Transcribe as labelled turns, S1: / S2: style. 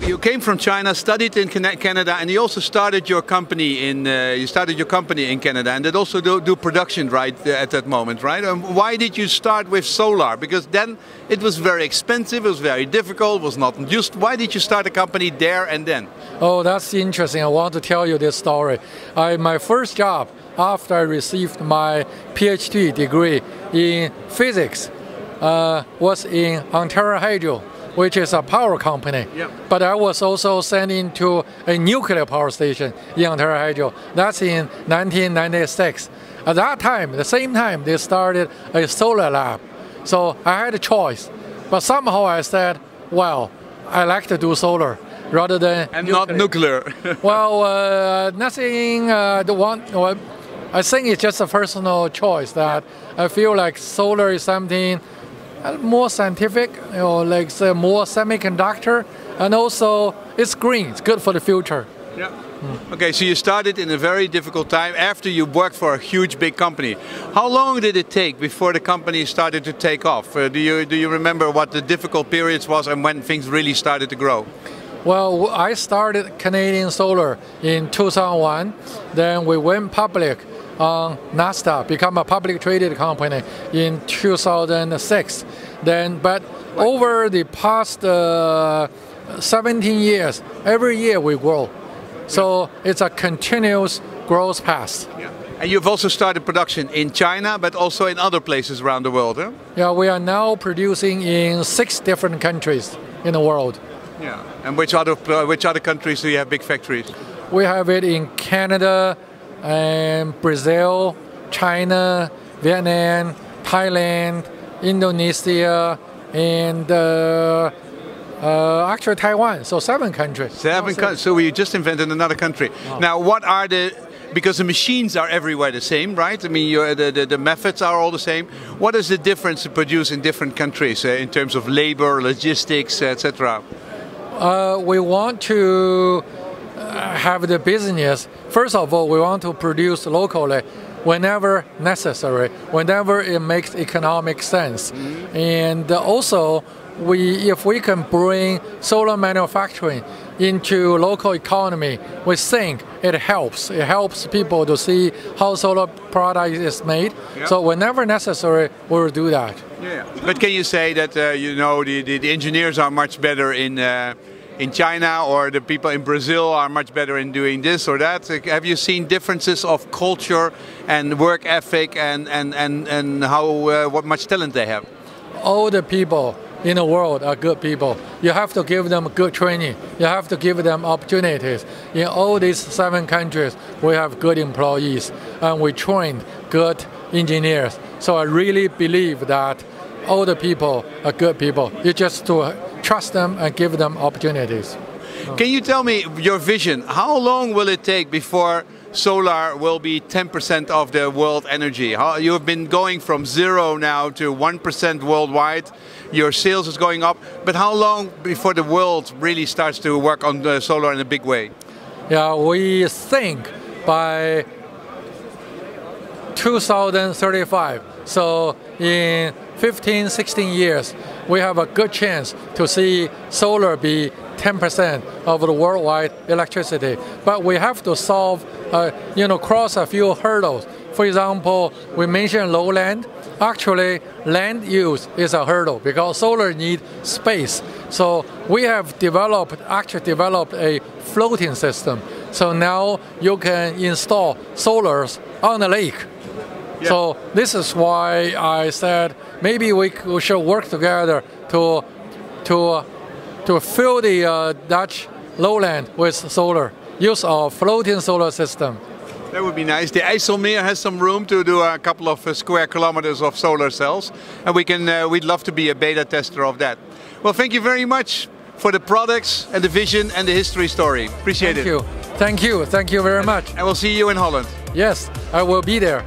S1: you came from China, studied in Canada, and you also started your company in Canada, and did also do production right at that moment, right? Why did you start with solar? Because then it was very expensive, it was very difficult, it was not used. Why did you start a company there and then?
S2: Oh, that's interesting. I want to tell you this story. My first job after I received my PhD degree in physics was in Ontario, which is a power company.
S1: Yep.
S2: But I was also sent into a nuclear power station in Ontario. That's in 1996. At that time, the same time, they started a solar lab. So I had a choice. But somehow I said, well, I like to do solar rather than
S1: and
S2: nuclear.
S1: Not nuclear.
S2: Well, nothing. I think it's just a personal choice that I feel like solar is something more scientific, like more semiconductor, and also it's green. It's good for the future.
S1: Yeah. Okay, so you started in a very difficult time after you worked for a huge, big company. How long did it take before the company started to take off? Do you remember what the difficult periods was and when things really started to grow?
S2: Well, I started Canadian Solar in 2001. Then we went public on NASDAQ, become a public traded company in 2006. But over the past 17 years, every year we grow. So it's a continuous growth path.
S1: Yeah. And you've also started production in China, but also in other places around the world, huh?
S2: Yeah, we are now producing in 6 different countries in the world.
S1: Yeah. And which other countries do you have big factories?
S2: We have it in Canada, and Brazil, China, Vietnam, Thailand, Indonesia, and actually Taiwan. So 7 countries.
S1: 7 countries. So we just invented another country. Oh. Now, what are because the machines are everywhere the same, right? I mean, the methods are all the same. What is the difference to produce in different countries in terms of labor, logistics, etc.?
S2: We want to have the business. First of all, we want to produce locally whenever necessary, whenever it makes economic sense. Mm-hmm. And also, if we can bring solar manufacturing into local economy, we think it helps. It helps people to see how solar product is made. Yep. So whenever necessary, we will do that.
S1: Yeah. But can you say that the engineers are much better in China, or the people in Brazil are much better in doing this or that? Have you seen differences of culture and work ethic and how what much talent they have?
S2: All the people in the world are good people. You have to give them good training. You have to give them opportunities. In all these 7 countries, we have good employees and we train good engineers. So I really believe that all the people are good people. You just to trust them and give them opportunities.
S1: Can you tell me your vision? How long will it take before solar will be 10% of the world energy? You have been going from 0 now to 1% worldwide. Your sales is going up. But how long before the world really starts to work on the solar in a big way?
S2: Yeah, we think by 2035. So in 15, 16 years, we have a good chance to see solar be 10% of the worldwide electricity. But we have to solve, cross a few hurdles. For example, we mentioned lowland. Actually, land use is a hurdle because solar needs space. So we have actually developed a floating system. So now you can install solars on the lake. Yeah. So this is why I said maybe we should work together to fill the Dutch lowland with solar. Use our floating solar system.
S1: That would be nice. The IJsselmeer has some room to do a couple of square kilometers of solar cells, and we'd love to be a beta tester of that. Well, thank you very much for the products and the vision and the history story. Appreciate it.
S2: Thank you. Thank you very much.
S1: And we'll see you in Holland.
S2: Yes, I will be there.